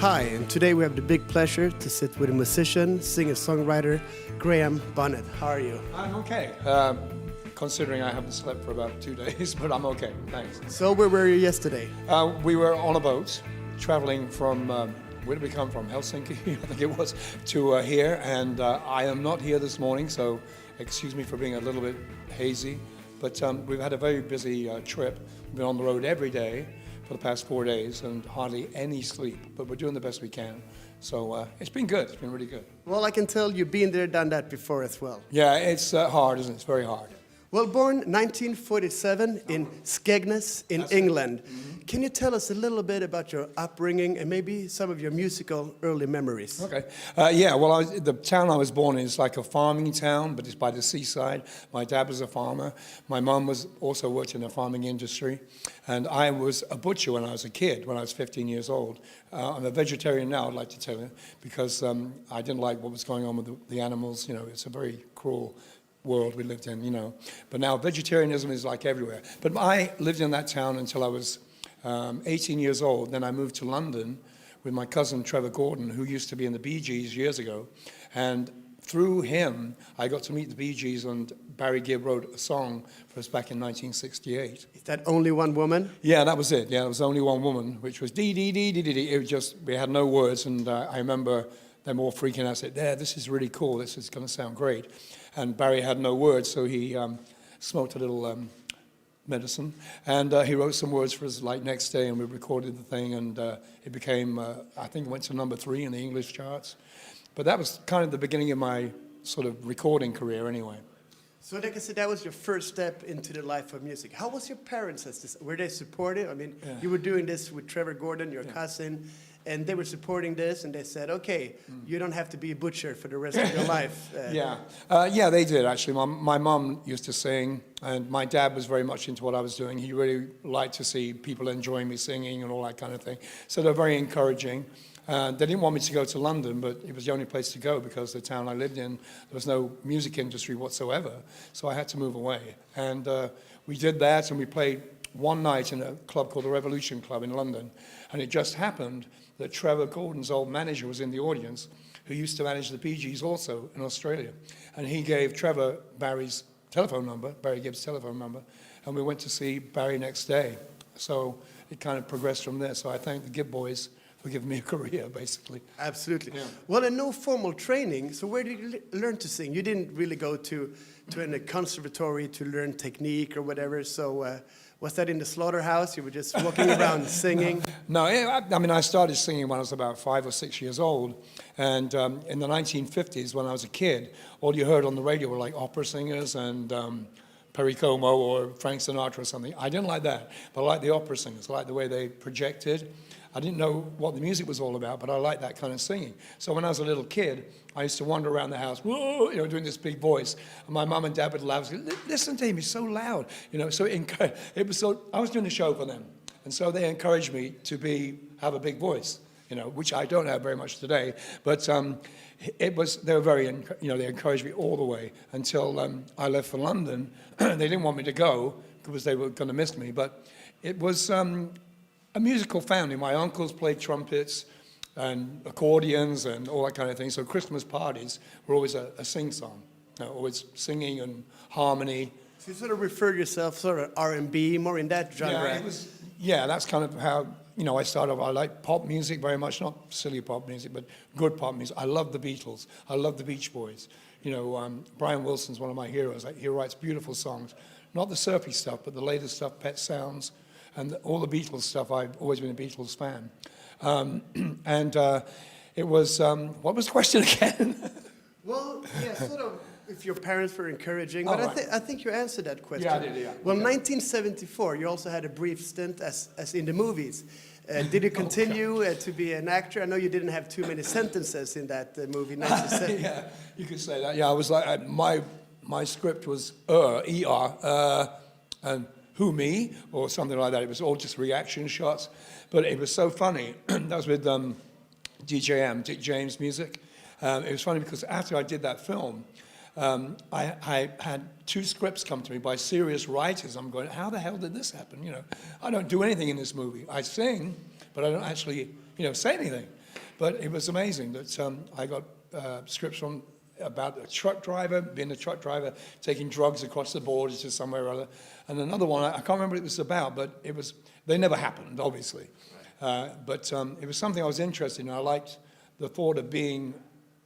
Hi, and today we have the big pleasure to sit with a musician, singer-songwriter, Graham Bonnet. How are you? I'm okay, considering I haven't slept for about 2 days, but I'm okay, thanks. So where were you yesterday? We were on a boat, traveling from, where did we come from? Helsinki, I think it was, to here, and I am not here this morning, so excuse me for being a little bit hazy, but we've had a very busy trip. We've been on the road every day for the past 4 days and hardly any sleep, but we're doing the best we can. So it's been good, it's been really good. Well, I can tell you've been there, done that before as well. Yeah, it's hard, isn't it? It's very hard. Well, born 1947 in Skegness in England. Can you tell us a little bit about your upbringing and maybe some of your musical early memories? Okay. Yeah, well, the town I was born in is like a farming town, but it's by the seaside. My dad was a farmer. My mum was also worked in the farming industry. And I was a butcher when I was a kid, when I was 15 years old. I'm a vegetarian now, I'd like to tell you, because I didn't like what was going on with the animals. You know, it's a very cruel world we lived in, you know. But now vegetarianism is like everywhere. But I lived in that town until I was 18 years old. Then I moved to London with my cousin Trevor Gordon, who used to be in the Bee Gees years ago. And through him, I got to meet the Bee Gees, and Barry Gibb wrote a song for us back in 1968. Is that Only One Woman? Yeah, that was it. Yeah, it was Only One Woman, which was dee dee dee dee dee dee. It was just, we had no words, and I remember them all freaking out. I said, "There, this is really cool. This is going to sound great." And Barry had no words, so he smoked a little medicine, and he wrote some words for us like next day, and we recorded the thing, and it became, I think it went to number 3 in the English charts. But that was kind of the beginning of my sort of recording career anyway. So like I said, that was your first step into the life of music. How was your parents? Were they supportive? I mean, you were doing this with Trevor Gordon, your cousin, and they were supporting this, and they said, okay, you don't have to be a butcher for the rest of your life. Yeah, they did, actually. My mum used to sing, and my dad was very much into what I was doing. He really liked to see people enjoying me singing and all that kind of thing. So they're very encouraging. They didn't want me to go to London, but it was the only place to go because the town I lived in, there was no music industry whatsoever. So I had to move away. And we did that, and we played one night in a club called the Revolution Club in London. And it just happened that Trevor Gordon's old manager was in the audience, who used to manage the Bee Gees also in Australia. And he gave Trevor Barry's telephone number, Barry Gibb's telephone number, and we went to see Barry next day. So it kind of progressed from there. So I thank the Gibb boys for giving me a career, basically. Absolutely. Yeah. Well, and no formal training, so where did you learn to sing? You didn't really go to a conservatory to learn technique or whatever, so was that in the slaughterhouse? You were just walking around singing? No, I mean, I started singing when I was about 5 or 6 years old, and in the 1950s, when I was a kid, all you heard on the radio were like opera singers and Perry Como or Frank Sinatra or something. I didn't like that, but I liked the opera singers. I liked the way they projected. I didn't know what the music was all about, but I liked that kind of singing. So when I was a little kid, I used to wander around the house, whoa, you know, doing this big voice. And my mum and dad would laugh, listen to him, he's so loud. You know, so it was so, I was doing the show for them. And so they encouraged me to have a big voice, you know, which I don't have very much today. But they were very, you know, they encouraged me all the way until I left for London. They didn't want me to go because they were going to miss me. But it was a musical family. My uncles played trumpets and accordions and all that kind of thing. So Christmas parties were always a sing-song, you know, always singing and harmony. So you sort of refer yourself sort of R&B, more in that genre. Yeah, that's kind of how, you know, I started off. I like pop music very much, not silly pop music, but good pop music. I love the Beatles. I love the Beach Boys. You know, Brian Wilson's one of my heroes. He writes beautiful songs. Not the surfy stuff, but the latest stuff, Pet Sounds, and all the Beatles stuff. I've always been a Beatles fan. It was, what was the question again? Well, yeah, sort of if your parents were encouraging, but I think you answered that question. Yeah, I did, yeah. Well, 1974, you also had a brief stint as in the movies. Did you continue to be an actor? I know you didn't have too many sentences in that movie, 1970. Yeah, you could say that. Yeah, I was like, my script was E-R, and who, me, or something like that. It was all just reaction shots. But it was so funny. That was with DJM, Dick James Music. It was funny because after I did that film, I had 2 scripts come to me by serious writers. I'm going, how the hell did this happen? You know, I don't do anything in this movie. I sing, but I don't actually, you know, say anything. But it was amazing that I got scripts from about a truck driver, being a truck driver, taking drugs across the border to somewhere or other. And another one, I can't remember what it was about, but they never happened, obviously. But it was something I was interested in. I liked the thought of being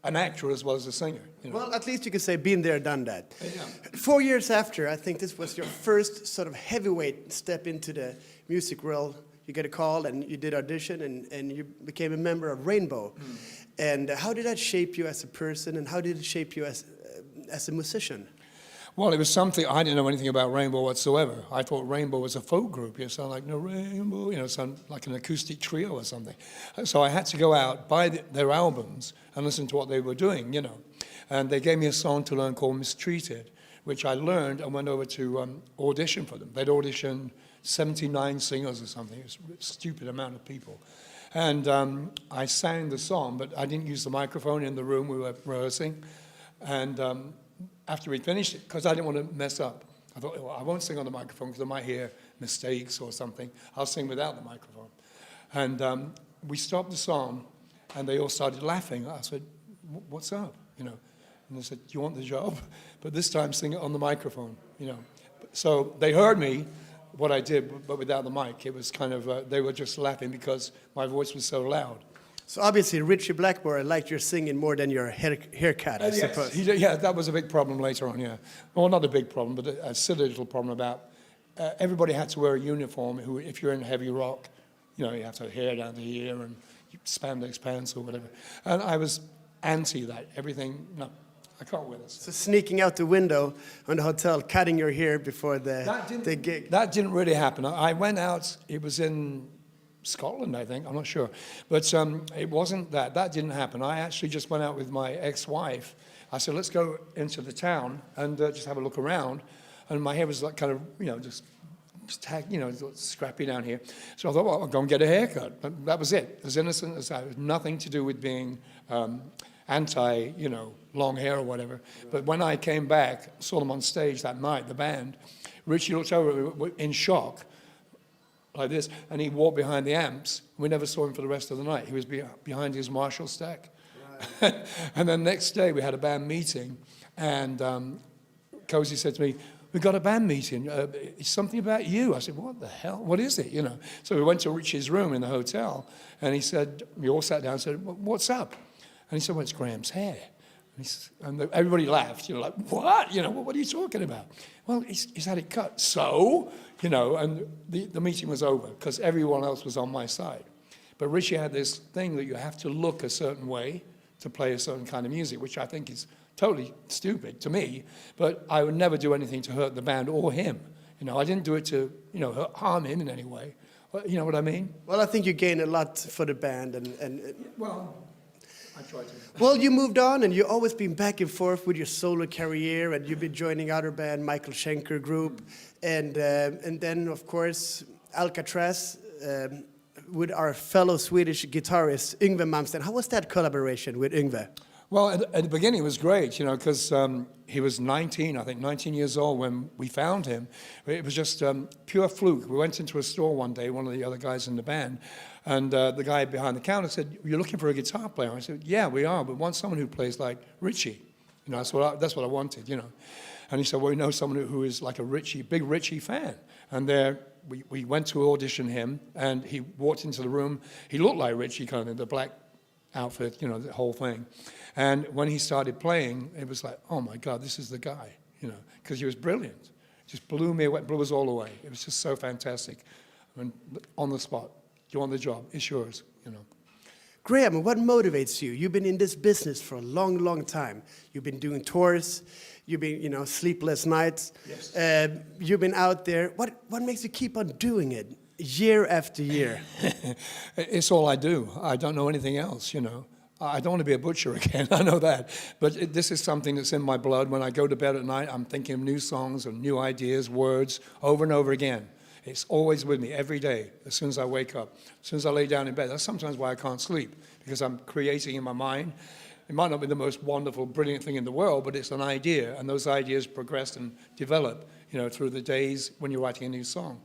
an actor as well as a singer. You know? Well, at least you could say been there, done that. Yeah. 4 years after, I think this was your first sort of heavyweight step into the music world. You get a call and you did audition and you became a member of Rainbow. And how did that shape you as a person, and how did it shape you as a musician? Well, it was something, I didn't know anything about Rainbow whatsoever. I thought Rainbow was a folk group. You sound like, no, Rainbow, sound like an acoustic trio or something. So I had to go out, buy their albums, and listen to what they were doing, And they gave me a song to learn called Mistreated, which I learned and went over to audition for them. They'd auditioned 79 singers or something. It was a stupid amount of people. And I sang the song, but I didn't use the microphone in the room we were rehearsing. And after we finished it, because I didn't want to mess up, I thought, well, I won't sing on the microphone because I might hear mistakes or something. I'll sing without the microphone. And we stopped the song, and they all started laughing. I said, what's up? And they said, do you want the job? But this time sing it on the microphone, So they heard me, what I did, but without the mic. It was kind of, they were just laughing because my voice was so loud. So obviously Richie Blackmore liked your singing more than your haircut, I suppose. Yeah, that was a big problem later on, yeah. Well, not a big problem, but a silly little problem about everybody had to wear a uniform. If you're in heavy rock, you have to have hair down to here and spandex pants or whatever. And I was anti that. Everything, no, I can't wear this. So sneaking out the window on the hotel, cutting your hair before the gig. That didn't really happen. I went out, it was in Scotland, I think, I'm not sure. But it wasn't that. That didn't happen. I actually just went out with my ex-wife. I said, let's go into the town and just have a look around. And my hair was like kind of, just scrappy down here. So I thought, well, I'll go and get a haircut. But that was it. As innocent as that. It was nothing to do with being anti, long hair or whatever. But when I came back, saw them on stage that night, the band, Richie looked over in shock, like this, and he walked behind the amps. We never saw him for the rest of the night. He was behind his Marshall stack. Right. And then next day we had a band meeting, and Cozy said to me, we got a band meeting. It's something about you. I said, what the hell? What is it? So we went to Richie's room in the hotel, and he said, we all sat down and said, what's up? And he said, well, it's Graham's hair. And everybody laughed, like, what? What are you talking about? Well, he's had it cut. So, and the meeting was over because everyone else was on my side. But Richie had this thing that you have to look a certain way to play a certain kind of music, which I think is totally stupid to me. But I would never do anything to hurt the band or him. I didn't do it to, harm him in any way. You know what I mean? Well, I think you gained a lot for the band. Well, I tried to. Well, you moved on, and you've always been back and forth with your solo career, and you've been joining other band, Michael Schenker Group, and then, of course, Alcatraz with our fellow Swedish guitarist, Yngwie Malmsten. How was that collaboration with Yngwie? Well, at the beginning it was great, because he was 19 years old when we found him. It was just pure fluke. We went into a store one day, one of the other guys in the band, and the guy behind the counter said, you're looking for a guitar player? I said, yeah, we are, but we want someone who plays like Richie. That's what I wanted, And he said, well, we know someone who is like a big Richie fan. And we went to audition him, and he walked into the room. He looked like Richie, kind of, the black outfit, the whole thing. And when he started playing, it was like, oh my God, this is the guy, because he was brilliant. Just blew me away, blew us all away. It was just so fantastic. On the spot, you want the job, it's yours, Graham, what motivates you? You've been in this business for a long, long time. You've been doing tours. You've been, sleepless nights. Yes. You've been out there. What makes you keep on doing it year after year? It's all I do. I don't know anything else, I don't want to be a butcher again, I know that. But this is something that's in my blood. When I go to bed at night, I'm thinking of new songs and new ideas, words, over and over again. It's always with me, every day, as soon as I wake up, as soon as I lay down in bed. That's sometimes why I can't sleep, because I'm creating in my mind. It might not be the most wonderful, brilliant thing in the world, but it's an idea, and those ideas progress and develop, through the days when you're writing a new song.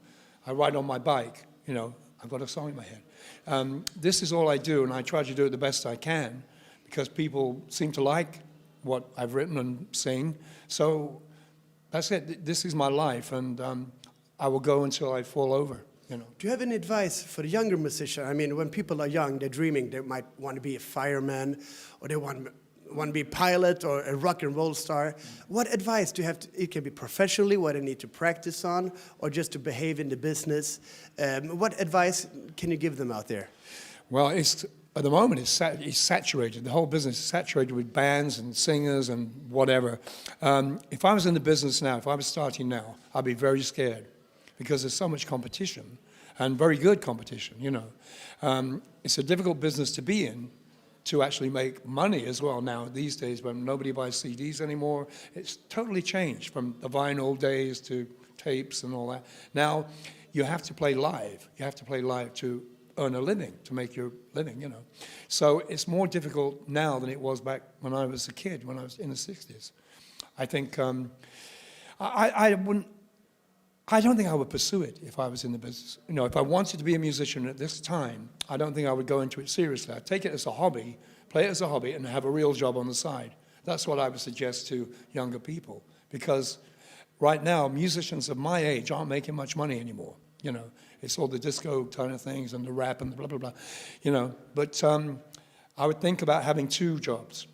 I ride on my bike, I've got a song in my head. This is all I do, and I try to do it the best I can because people seem to like what I've written and sing. So that's it. This is my life, and I will go until I fall over. You know. Do you have any advice for the younger musician? I mean, when people are young, they're dreaming. They might want to be a fireman, or they want to be a pilot or a rock and roll star. What advice do you have? It can be professionally, what they need to practice on, or just to behave in the business. What advice can you give them out there? Well, at the moment, it's saturated. The whole business is saturated with bands and singers and whatever. If I was in the business now, if I was starting now, I'd be very scared because there's so much competition and very good competition, you know. It's a difficult business to be in to actually make money as well now these days when nobody buys CDs anymore. It's totally changed from the vinyl days to tapes and all that. Now, you have to play live. You have to play live to earn a living, to make your living, you know. So it's more difficult now than it was back when I was a kid, when I was in the 60s. I think, I don't think I would pursue it if I was in the business. You know, if I wanted to be a musician at this time, I don't think I would go into it seriously. I'd take it as a hobby, play it as a hobby, and have a real job on the side. That's what I would suggest to younger people, because right now, musicians of my age aren't making much money anymore, you know. It's all the disco kind of things and the rap and the blah, blah, blah, you know. But I would think about having 2 jobs.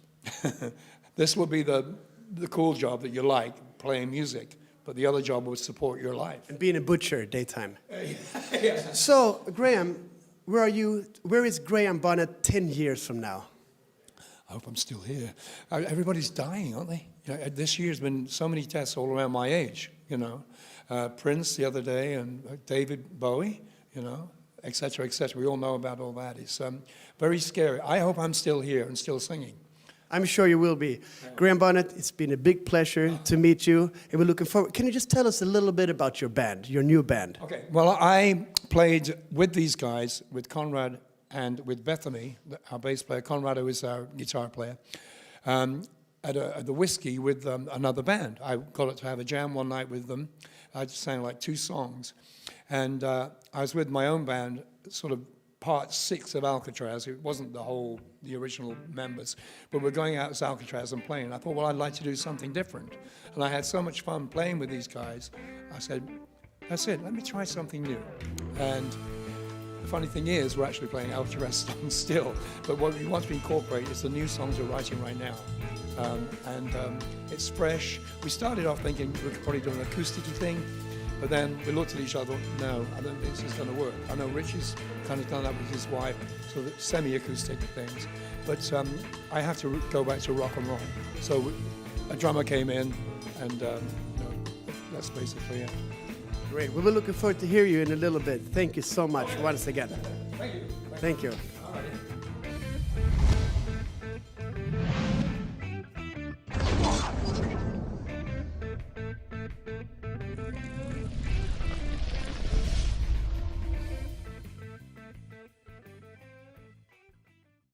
This would be the cool job that you like, playing music. But the other job would support your life. And being a butcher daytime. Yeah. So, Graham, where are you? Where is Graham Bonnet 10 years from now? I hope I'm still here. Everybody's dying, aren't they? You know, this year's been so many deaths all around my age, you know. Prince the other day and David Bowie, you know, et cetera, et cetera. We all know about all that. It's very scary. I hope I'm still here and still singing. I'm sure you will be. Graham Bonnet, it's been a big pleasure to meet you, and we're looking forward. Can you just tell us a little bit about your band, your new band? Okay. Well, I played with these guys, with Conrad and with Bethany, our bass player. Conrad, who is our guitar player, at the Whiskey with another band. I got to have a jam one night with them. I just sang like 2 songs. And I was with my own band, sort of part 6 of Alcatraz. It wasn't the original members, but we're going out as Alcatraz and playing. I thought, well, I'd like to do something different. And I had so much fun playing with these guys. I said, that's it, let me try something new. And the funny thing is, we're actually playing Alcatraz songs still, but what we want to incorporate is the new songs we're writing right now. It's fresh. We started off thinking we could probably do an acoustic-y thing, but then we looked at each other, no, I don't think this is going to work. I know Richie's kind of done that with his wife, sort of semi-acoustic things, but I have to go back to rock and roll. So a drummer came in, and you know, that's basically it. Great. We were looking forward to hear you in a little bit. Thank you so much once again. Thank you. Thank you. All right.